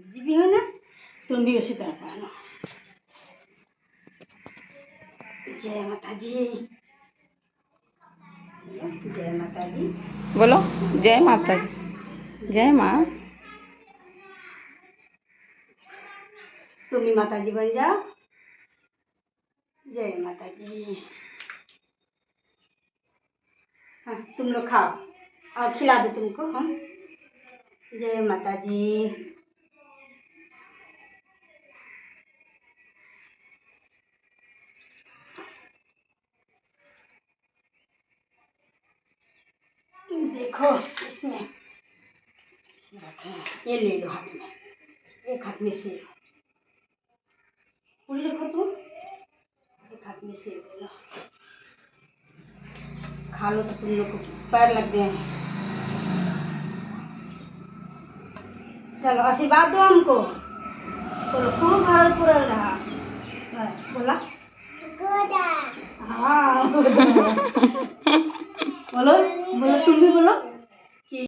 दीदी है ना, तुम भी उसी तरह पहनो। जय माता जी, जय माता जी बोलो। जय माता जी। जय माँ। तुम भी माता जी बन जाओ। जय माता जी। हाँ, तुम लोग खाओ और खिला दो तुमको हम। जय माता जी। देखो इसमें रखे, ये ले लो हाथ में, एक हाथ में सेब पूरी रखो तुम, एक हाथ में सेब ले लो, खा लो तो तुम लोग को पैर लग गए हैं। चलो आशीर्वाद दो हमको, बोलो खूब भरल पुरल रहा। बोला हाँ बोलो बोलो, तुम भी बोलो।